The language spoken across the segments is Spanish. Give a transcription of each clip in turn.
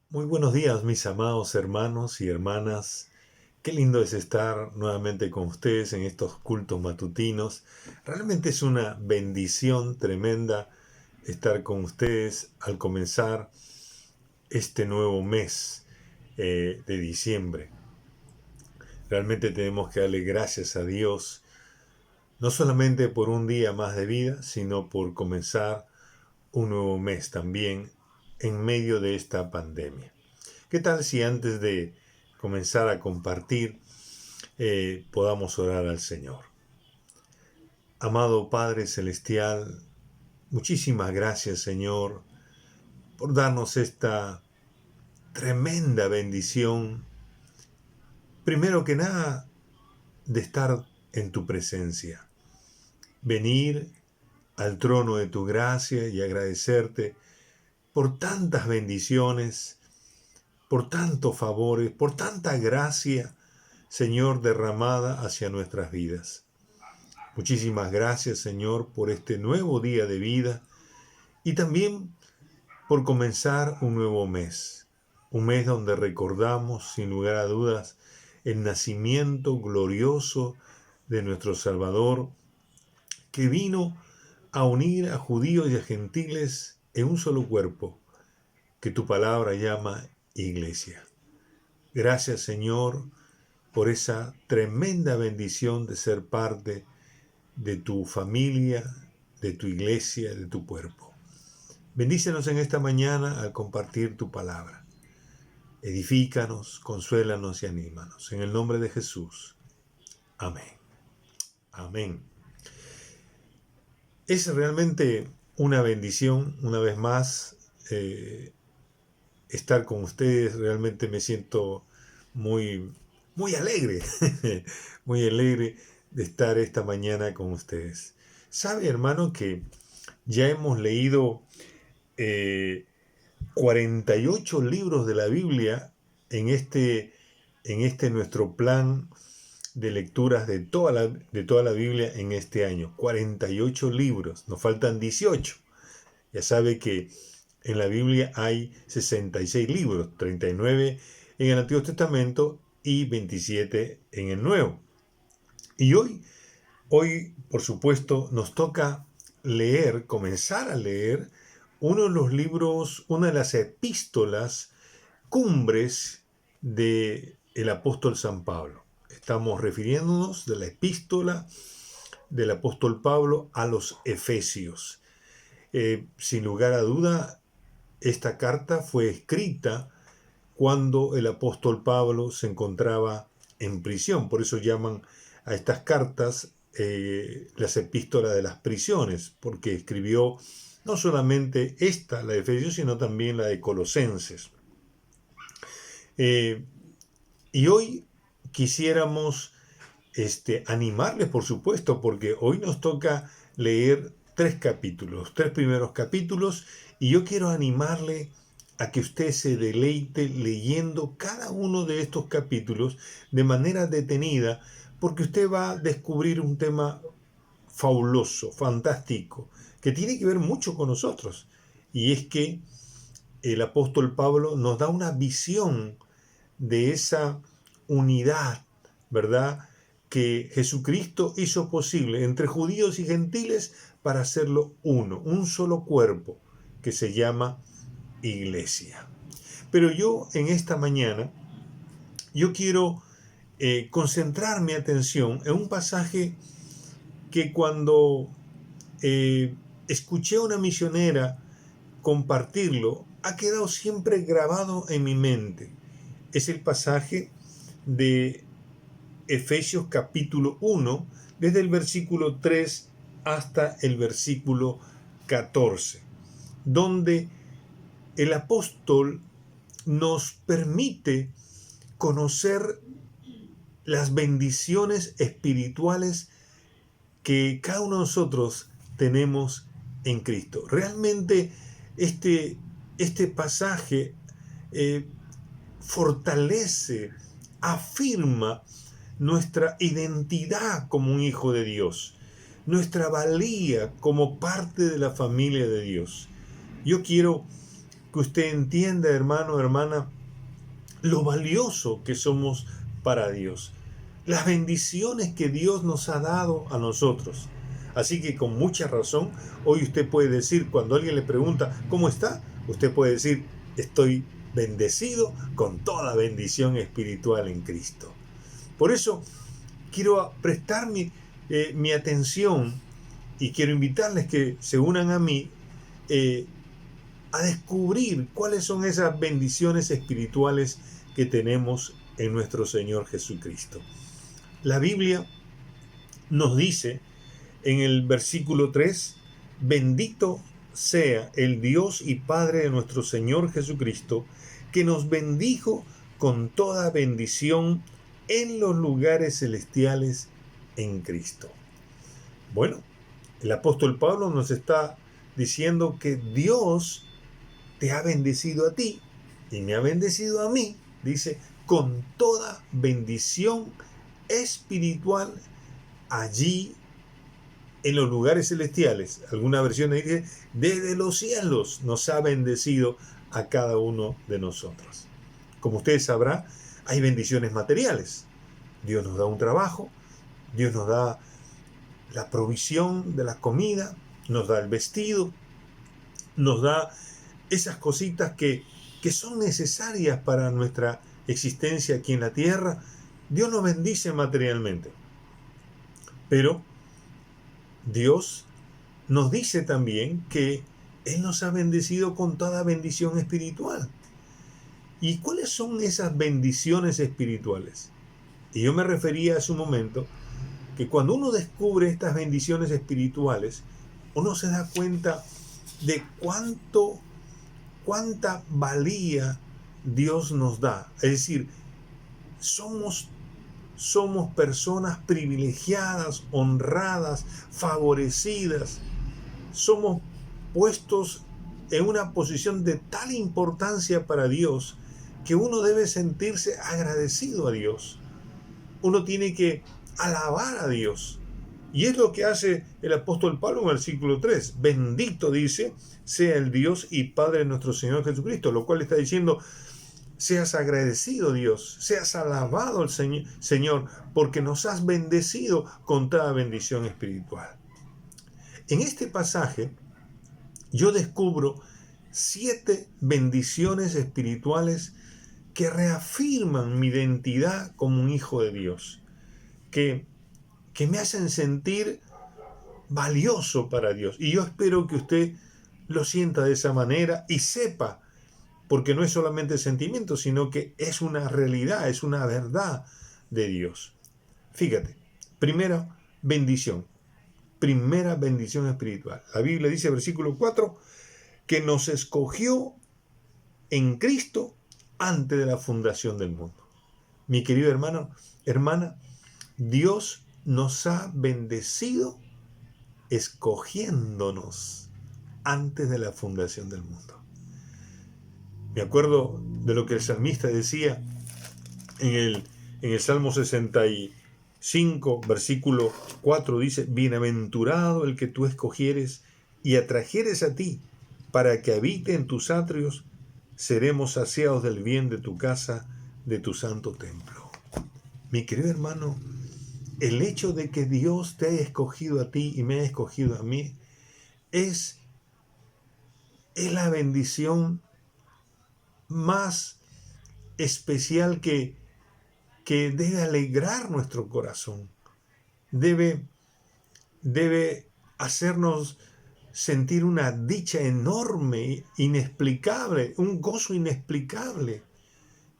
Muy buenos días, mis amados hermanos y hermanas. Qué lindo es estar nuevamente con ustedes en estos cultos matutinos. Realmente es una bendición tremenda estar con ustedes al comenzar este nuevo mes de diciembre. Realmente tenemos que darle gracias a Dios, no solamente por un día más de vida, sino por comenzar un nuevo mes también en medio de esta pandemia. ¿Qué tal si antes de comenzar a compartir podamos orar al Señor? Amado Padre Celestial, muchísimas gracias, Señor, por darnos esta tremenda bendición, primero que nada, de estar en tu presencia, venir al trono de tu gracia y agradecerte por tantas bendiciones, por tantos favores, por tanta gracia, Señor, derramada hacia nuestras vidas. Muchísimas gracias, Señor, por este nuevo día de vida y también por comenzar un nuevo mes. Un mes donde recordamos, sin lugar a dudas, el nacimiento glorioso de nuestro Salvador, que vino a unir a judíos y a gentiles en un solo cuerpo, que tu palabra llama iglesia. Gracias, Señor, por esa tremenda bendición de ser parte de tu familia, de tu iglesia, de tu cuerpo. Bendícenos en esta mañana al compartir tu palabra. Edifícanos, consuélanos y anímanos. En el nombre de Jesús. Amén. Amén. Es realmente una bendición, una vez más, estar con ustedes. Realmente me siento muy, muy alegre, muy alegre de estar esta mañana con ustedes. ¿Sabe, hermano, que ya hemos leído 48 libros de la Biblia en este nuestro plan de lecturas de toda la Biblia en este año? 48 libros, nos faltan 18. Ya sabe que en la Biblia hay 66 libros, 39 en el Antiguo Testamento y 27 en el Nuevo. Y hoy, por supuesto, nos toca comenzar a leer uno de los libros, una de las epístolas cumbres del apóstol San Pablo. Estamos refiriéndonos de la epístola del apóstol Pablo a los Efesios. Sin lugar a duda, esta carta fue escrita cuando el apóstol Pablo se encontraba en prisión. Por eso llaman a estas cartas las epístolas de las prisiones, porque escribió no solamente esta, la de Efesios, sino también la de Colosenses. Y hoy quisiéramos animarles, por supuesto, porque hoy nos toca leer tres primeros capítulos, y yo quiero animarle a que usted se deleite leyendo cada uno de estos capítulos de manera detenida, porque usted va a descubrir un tema fabuloso, fantástico, que tiene que ver mucho con nosotros. Y es que el apóstol Pablo nos da una visión de esa unidad, ¿verdad?, que Jesucristo hizo posible entre judíos y gentiles para hacerlo uno, un solo cuerpo, que se llama iglesia. Pero yo en esta mañana, yo quiero concentrar mi atención en un pasaje que cuando escuché a una misionera compartirlo, ha quedado siempre grabado en mi mente. Es el pasaje de Efesios capítulo 1, desde el versículo 3 hasta el versículo 14, donde el apóstol nos permite conocer las bendiciones espirituales que cada uno de nosotros tenemos en Cristo. Realmente este pasaje fortalece, afirma nuestra identidad como un hijo de Dios, nuestra valía como parte de la familia de Dios. Yo quiero que usted entienda, hermano, hermana, lo valioso que somos para Dios, las bendiciones que Dios nos ha dado a nosotros. Así que con mucha razón, hoy usted puede decir, cuando alguien le pregunta, ¿cómo está? Usted puede decir, estoy bendecido con toda bendición espiritual en Cristo. Por eso quiero prestar mi atención y quiero invitarles que se unan a mí a descubrir cuáles son esas bendiciones espirituales que tenemos en nuestro Señor Jesucristo. La Biblia nos dice en el versículo 3, bendito sea el Dios y Padre de nuestro Señor Jesucristo, que nos bendijo con toda bendición en los lugares celestiales en Cristo. Bueno, el apóstol Pablo nos está diciendo que Dios te ha bendecido a ti y me ha bendecido a mí, dice, con toda bendición espiritual allí en los lugares celestiales. Alguna versión dice, desde los cielos nos ha bendecido a cada uno de nosotros. Como ustedes sabrán, hay bendiciones materiales. Dios nos da un trabajo, Dios nos da la provisión de la comida, nos da el vestido, nos da esas cositas que son necesarias para nuestra existencia aquí en la tierra. Dios nos bendice materialmente. Pero Dios nos dice también que Él nos ha bendecido con toda bendición espiritual. ¿Y cuáles son esas bendiciones espirituales? Y yo me refería hace un momento que cuando uno descubre estas bendiciones espirituales, uno se da cuenta de cuánta valía Dios nos da. Es decir, somos personas privilegiadas, honradas, favorecidas. Somos puestos en una posición de tal importancia para Dios que uno debe sentirse agradecido a Dios. Uno tiene que alabar a Dios. Y es lo que hace el apóstol Pablo en el versículo 3. Bendito, dice, sea el Dios y Padre de nuestro Señor Jesucristo. Lo cual está diciendo, seas agradecido, Dios, seas alabado el Señor, porque nos has bendecido con toda bendición espiritual. En este pasaje, yo descubro 7 bendiciones espirituales que reafirman mi identidad como un hijo de Dios, que me hacen sentir valioso para Dios. Y yo espero que usted lo sienta de esa manera y sepa, porque no es solamente sentimiento, sino que es una realidad, es una verdad de Dios. Fíjate, primera bendición espiritual. La Biblia dice, versículo 4, que nos escogió en Cristo antes de la fundación del mundo. Mi querido hermano, hermana, Dios nos ha bendecido escogiéndonos antes de la fundación del mundo. Me acuerdo de lo que el salmista decía en el Salmo 65, versículo 4, dice, bienaventurado el que tú escogieres y atrajeres a ti, para que habite en tus atrios, seremos saciados del bien de tu casa, de tu santo templo. Mi querido hermano, el hecho de que Dios te haya escogido a ti y me haya escogido a mí es la bendición más especial que debe alegrar nuestro corazón. Debe hacernos sentir una dicha enorme, inexplicable, un gozo inexplicable,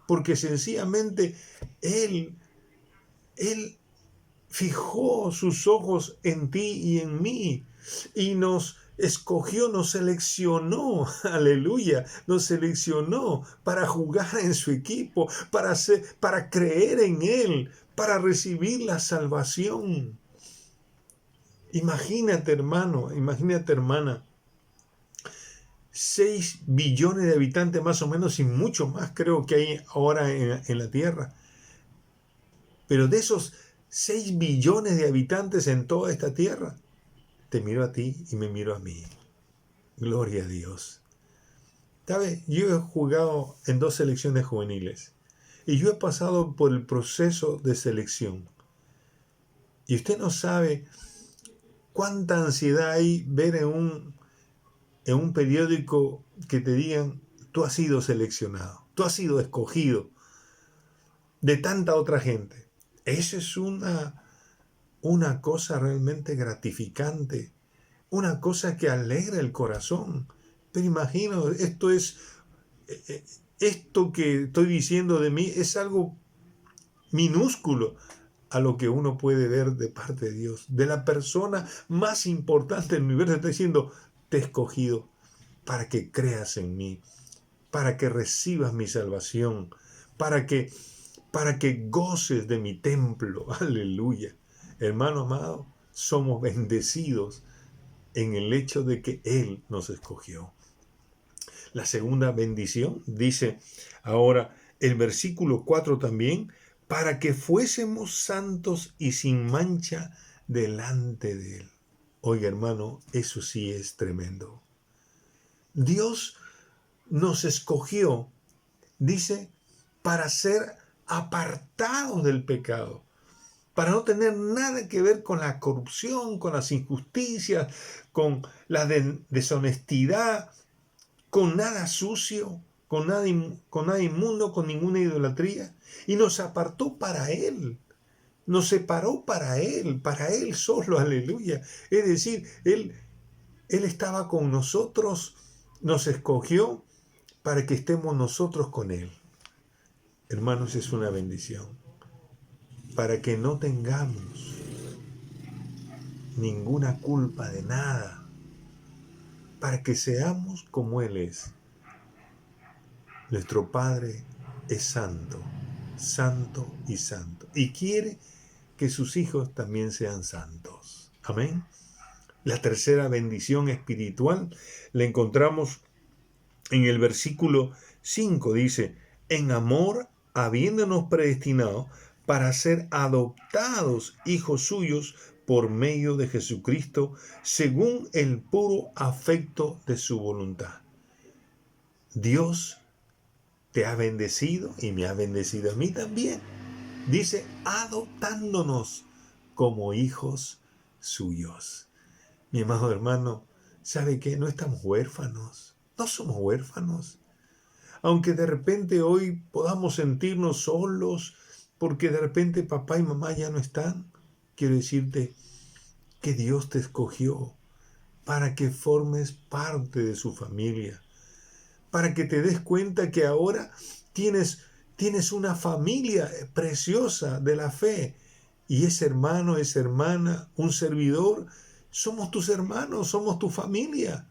porque sencillamente Él fijó sus ojos en ti y en mí y nos escogió, nos seleccionó, aleluya, nos seleccionó para jugar en su equipo, para creer en Él, para recibir la salvación. Imagínate, hermano, imagínate, hermana, 6 billones de habitantes más o menos y mucho más creo que hay ahora en la Tierra. Pero de esos 6 billones de habitantes en toda esta tierra, te miro a ti y me miro a mí. Gloria a Dios. ¿Sabe? Yo he jugado en 2 selecciones juveniles y yo he pasado por el proceso de selección. Y usted no sabe cuánta ansiedad hay ver en un periódico que te digan, tú has sido seleccionado, tú has sido escogido de tanta otra gente. Eso es una cosa realmente gratificante, una cosa que alegra el corazón. Pero imagino, esto que estoy diciendo de mí es algo minúsculo a lo que uno puede ver de parte de Dios, de la persona más importante del universo. Está diciendo, te he escogido para que creas en mí, para que recibas mi salvación, para que, para que goces de mi templo. Aleluya. Hermano amado, somos bendecidos en el hecho de que Él nos escogió. La segunda bendición dice ahora el versículo 4 también, para que fuésemos santos y sin mancha delante de Él. Oiga, hermano, eso sí es tremendo. Dios nos escogió, dice, para ser apartados del pecado, para no tener nada que ver con la corrupción, con las injusticias, con la deshonestidad, con nada sucio, con nada inmundo, con ninguna idolatría, y nos apartó para Él, nos separó para Él solo, aleluya. Es decir, Él estaba con nosotros, nos escogió para que estemos nosotros con Él. Hermanos, es una bendición, para que no tengamos ninguna culpa de nada, para que seamos como Él es. Nuestro Padre es santo, santo y santo, y quiere que sus hijos también sean santos. Amén. La tercera bendición espiritual la encontramos en el versículo 5. Dice, en amor, habiéndonos predestinado para ser adoptados hijos suyos por medio de Jesucristo, según el puro afecto de su voluntad. Dios te ha bendecido y me ha bendecido a mí también. Dice, adoptándonos como hijos suyos. Mi amado hermano, ¿sabe qué? No estamos huérfanos, no somos huérfanos. Aunque de repente hoy podamos sentirnos solos, porque de repente papá y mamá ya no están, quiero decirte que Dios te escogió para que formes parte de su familia, para que te des cuenta que ahora tienes una familia preciosa de la fe, y ese hermano, esa hermana, un servidor, somos tus hermanos, somos tu familia.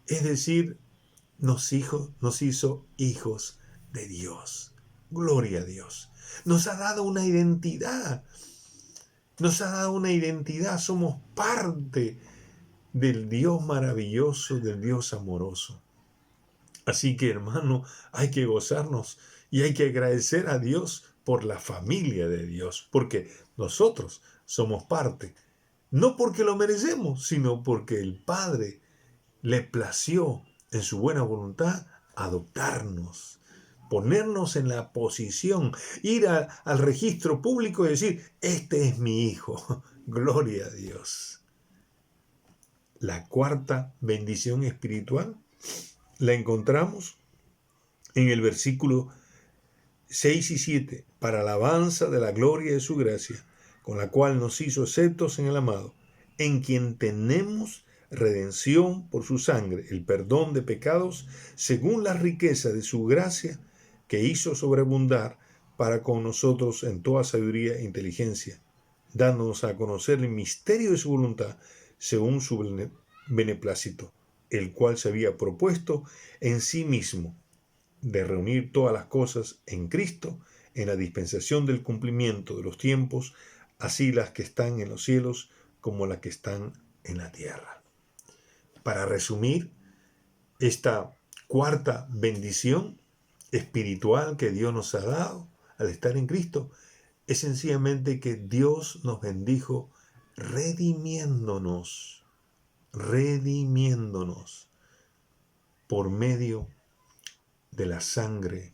Es decir, nos hizo hijos de Dios. Gloria a Dios. Nos ha dado una identidad. Somos parte del Dios maravilloso, del Dios amoroso. Así que, hermano, hay que gozarnos y hay que agradecer a Dios por la familia de Dios, porque nosotros somos parte, no porque lo merecemos, sino porque el Padre le plació en su buena voluntad adoptarnos, ponernos en la posición, ir al registro público y decir, este es mi hijo. Gloria a Dios. La cuarta bendición espiritual la encontramos en el versículo 6 y 7, para alabanza de la gloria de su gracia, con la cual nos hizo aceptos en el amado, en quien tenemos redención por su sangre, el perdón de pecados, según la riqueza de su gracia, que hizo sobreabundar para con nosotros en toda sabiduría e inteligencia, dándonos a conocer el misterio de su voluntad, según su beneplácito, el cual se había propuesto en sí mismo, de reunir todas las cosas en Cristo, en la dispensación del cumplimiento de los tiempos, así las que están en los cielos como las que están en la tierra. Para resumir, esta cuarta bendición espiritual que Dios nos ha dado al estar en Cristo es sencillamente que Dios nos bendijo redimiéndonos. por medio de la sangre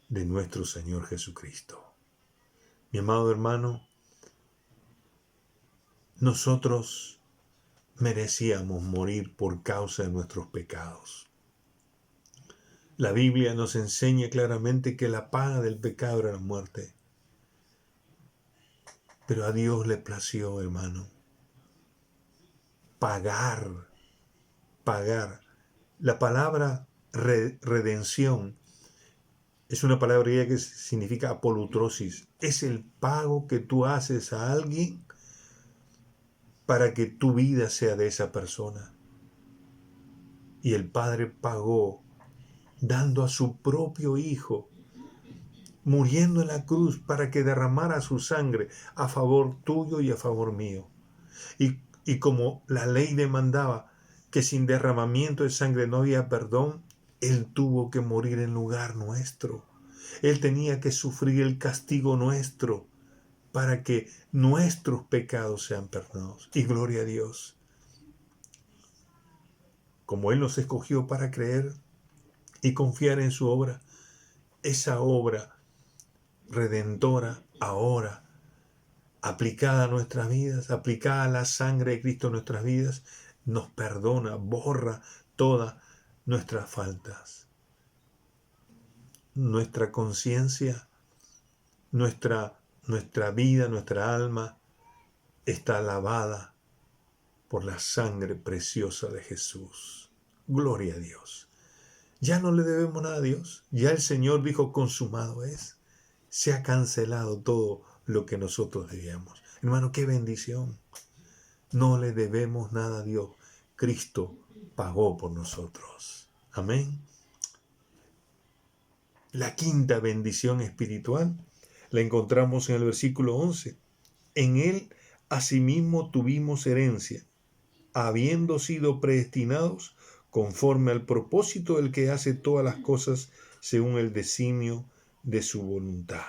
de nuestro Señor Jesucristo. Mi amado hermano, nosotros merecíamos morir por causa de nuestros pecados. La Biblia nos enseña claramente que la paga del pecado era la muerte. Pero a Dios le plació, hermano, pagar. La palabra redención es una palabra griega que significa apolutrosis. Es el pago que tú haces a alguien para que tu vida sea de esa persona. Y el Padre pagó dando a su propio Hijo, muriendo en la cruz para que derramara su sangre a favor tuyo y a favor mío. Y como la ley demandaba que sin derramamiento de sangre no había perdón, Él tuvo que morir en lugar nuestro. Él tenía que sufrir el castigo nuestro para que nuestros pecados sean perdonados. Y gloria a Dios. Como Él nos escogió para creer y confiar en su obra, esa obra redentora ahora, aplicada a nuestras vidas, aplicada a la sangre de Cristo en nuestras vidas, nos perdona, borra todas nuestras faltas. Nuestra conciencia, nuestra vida, nuestra alma está lavada por la sangre preciosa de Jesús. Gloria a Dios. Ya no le debemos nada a Dios. Ya el Señor dijo, consumado es. Se ha cancelado todo lo que nosotros debíamos. Hermano, qué bendición. No le debemos nada a Dios. Cristo pagó por nosotros. Amén. La quinta bendición espiritual la encontramos en el versículo 11. En Él asimismo tuvimos herencia, habiendo sido predestinados conforme al propósito del que hace todas las cosas según el designio de su voluntad.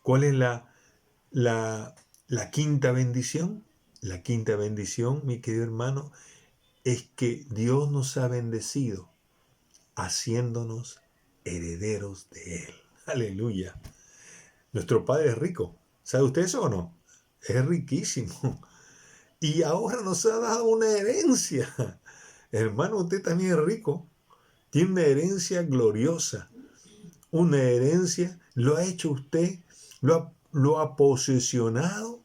¿Cuál es la quinta bendición? La quinta bendición, mi querido hermano, es que Dios nos ha bendecido haciéndonos herederos de Él. Aleluya. Nuestro Padre es rico. ¿Sabe usted eso o no? Es riquísimo. Y ahora nos ha dado una herencia. Hermano, usted también es rico. Tiene una herencia gloriosa. Una herencia, lo ha hecho usted, lo ha posesionado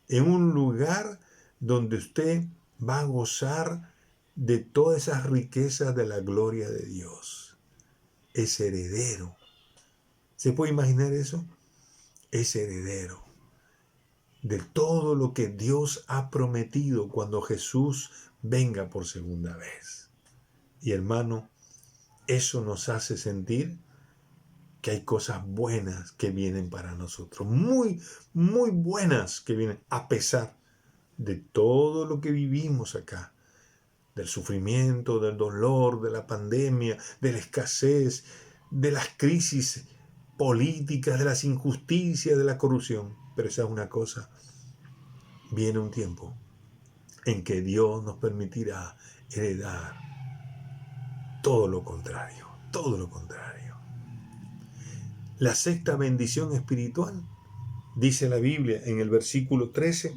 en un lugar donde usted va a gozar de todas esas riquezas de la gloria de Dios. Es heredero. ¿Se puede imaginar eso? Es heredero de todo lo que Dios ha prometido cuando Jesús venga por segunda vez. Y hermano, eso nos hace sentir que hay cosas buenas que vienen para nosotros, muy, muy buenas que vienen a pesar de todo lo que vivimos acá, del sufrimiento, del dolor, de la pandemia, de la escasez, de las crisis políticas, de las injusticias, de la corrupción. Pero esa es una cosa, viene un tiempo en que Dios nos permitirá heredar todo lo contrario, todo lo contrario. La sexta bendición espiritual, dice la Biblia en el versículo 13,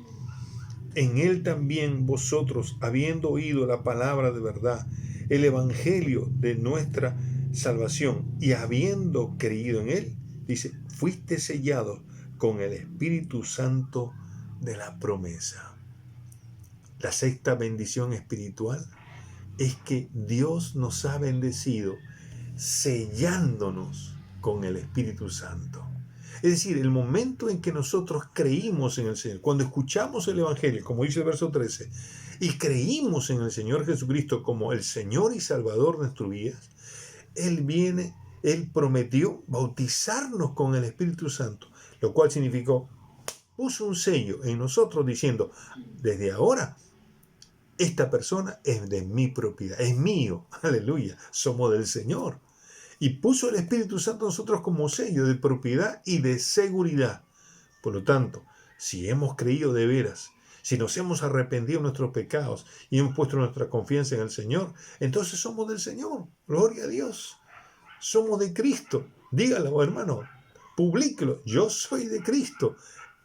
en Él también vosotros, habiendo oído la palabra de verdad, el evangelio de nuestra salvación, y habiendo creído en Él, dice, fuiste sellados con el Espíritu Santo de la promesa. La sexta bendición espiritual es que Dios nos ha bendecido sellándonos con el Espíritu Santo. Es decir, el momento en que nosotros creímos en el Señor, cuando escuchamos el Evangelio, como dice el verso 13, y creímos en el Señor Jesucristo como el Señor y Salvador de nuestras vidas, Él prometió bautizarnos con el Espíritu Santo, lo cual significó, puso un sello en nosotros diciendo, desde ahora, esta persona es de mi propiedad, es mío, aleluya, somos del Señor. Y puso el Espíritu Santo en nosotros como sello de propiedad y de seguridad. Por lo tanto, si hemos creído de veras, Si nos hemos arrepentido de nuestros pecados y hemos puesto nuestra confianza en el Señor, entonces somos del Señor. Gloria a Dios. Somos de Cristo. Dígalo, hermano. Publíquelo. Yo soy de Cristo.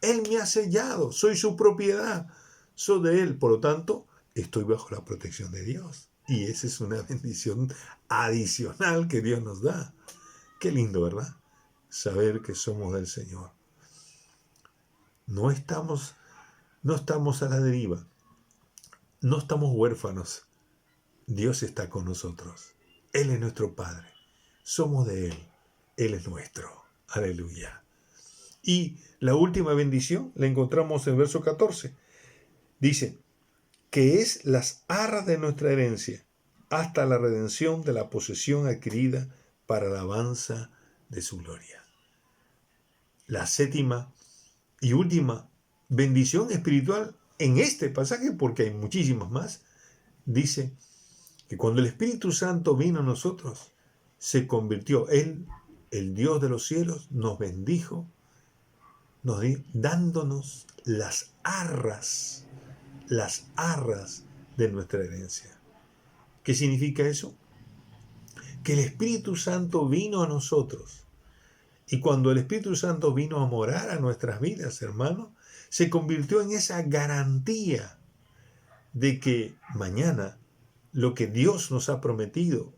Él me ha sellado. Soy su propiedad. Soy de Él. Por lo tanto, estoy bajo la protección de Dios. Y esa es una bendición adicional que Dios nos da. Qué lindo, ¿verdad? Saber que somos del Señor. No estamos a la deriva. No estamos huérfanos. Dios está con nosotros. Él es nuestro Padre. Somos de Él. Él es nuestro. Aleluya. Y la última bendición la encontramos en el verso 14. Dice, que es las arras de nuestra herencia, hasta la redención de la posesión adquirida para la alabanza de su gloria. La séptima y última bendición espiritual en este pasaje, porque hay muchísimas más, dice que cuando el Espíritu Santo vino a nosotros, se convirtió Él, el Dios de los cielos, nos bendijo, dándonos las arras de nuestra herencia. ¿Qué significa eso? Que el Espíritu Santo vino a nosotros. Y cuando el Espíritu Santo vino a morar a nuestras vidas, hermano, se convirtió en esa garantía de que mañana lo que Dios nos ha prometido,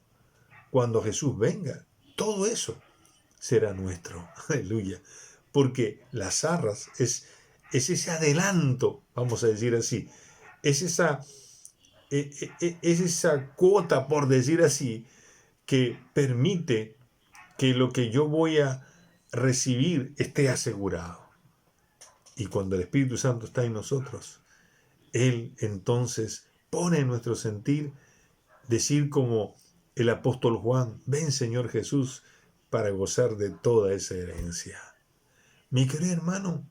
cuando Jesús venga, todo eso será nuestro. Aleluya. Porque las arras es ese adelanto, vamos a decir así, es esa cuota, por decir así, que permite que lo que yo voy a recibir esté asegurado. Y cuando el Espíritu Santo está en nosotros, Él entonces pone en nuestro sentir decir como el apóstol Juan, ven Señor Jesús para gozar de toda esa herencia. Mi querido hermano,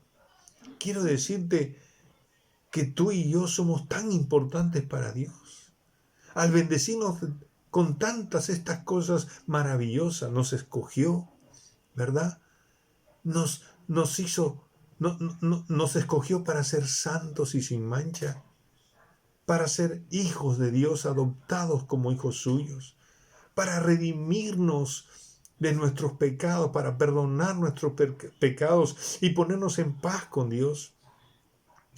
quiero decirte que tú y yo somos tan importantes para Dios. Al bendecirnos con tantas estas cosas maravillosas, nos escogió, ¿verdad? Nos hizo, nos escogió para ser santos y sin mancha, para ser hijos de Dios, adoptados como hijos suyos, para redimirnos de nuestros pecados, para perdonar nuestros pecados y ponernos en paz con Dios.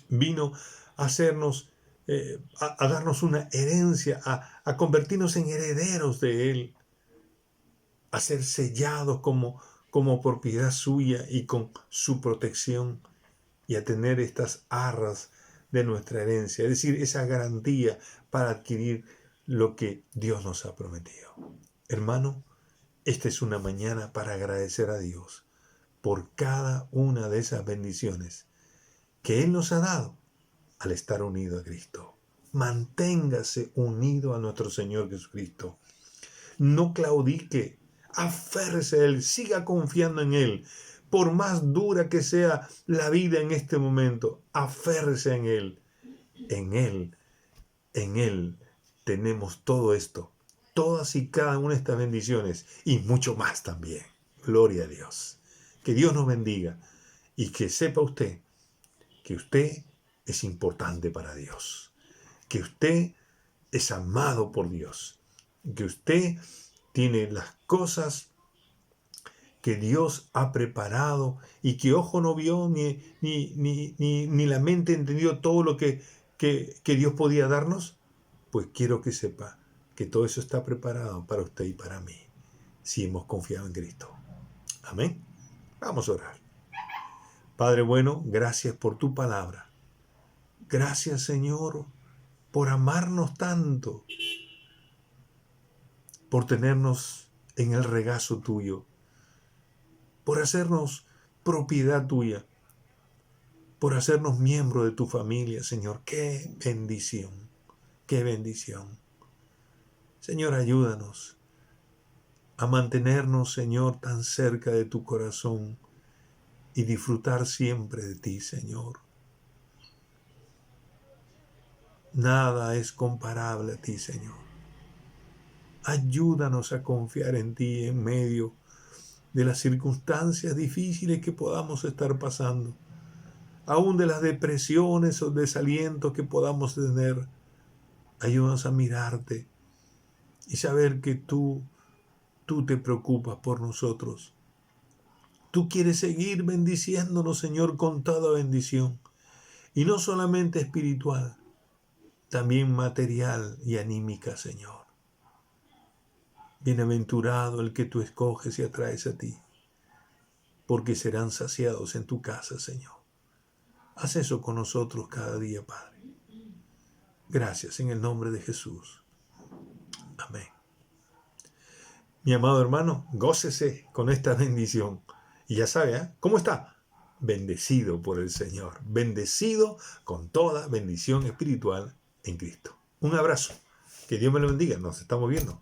Vino a hacernos, a darnos una herencia, a convertirnos en herederos de Él, a ser sellados como propiedad suya y con su protección, y a tener estas arras de nuestra herencia, es decir, esa garantía para adquirir lo que Dios nos ha prometido. Hermano, esta es una mañana para agradecer a Dios por cada una de esas bendiciones que Él nos ha dado al estar unido a Cristo. Manténgase unido a nuestro Señor Jesucristo. No claudique, aférrese a Él, siga confiando en Él. Por más dura que sea la vida en este momento, aférrese en Él. En Él tenemos todo esto, todas y cada una de estas bendiciones y mucho más también. Gloria a Dios. Que Dios nos bendiga y que sepa usted que usted es importante para Dios, que usted es amado por Dios, que usted tiene las cosas que Dios ha preparado y que ojo no vio ni la mente entendió todo lo que Dios podía darnos. Pues quiero que sepa que todo eso está preparado para usted y para mí, si hemos confiado en Cristo. Amén. Vamos a orar. Padre bueno, gracias por tu palabra. Gracias, Señor, por amarnos tanto, por tenernos en el regazo tuyo, por hacernos propiedad tuya, por hacernos miembro de tu familia, Señor. ¡Qué bendición! ¡Qué bendición! Señor, ayúdanos a mantenernos, Señor, tan cerca de tu corazón y disfrutar siempre de ti, Señor. Nada es comparable a ti, Señor. Ayúdanos a confiar en ti en medio de las circunstancias difíciles que podamos estar pasando. aún de las depresiones o desalientos que podamos tener. Ayúdanos a mirarte y saber que tú te preocupas por nosotros. Tú quieres seguir bendiciéndonos, Señor, con toda bendición. Y no solamente espiritual, también material y anímica, Señor. Bienaventurado el que tú escoges y atraes a ti, porque serán saciados en tu casa, Señor. Haz eso con nosotros cada día, Padre. Gracias en el nombre de Jesús. Amén. Mi amado hermano, gócese con esta bendición. Y ya sabe, ¿eh? ¿Cómo está? Bendecido por el Señor. Bendecido con toda bendición espiritual en Cristo. Un abrazo. Que Dios me lo bendiga. Nos estamos viendo.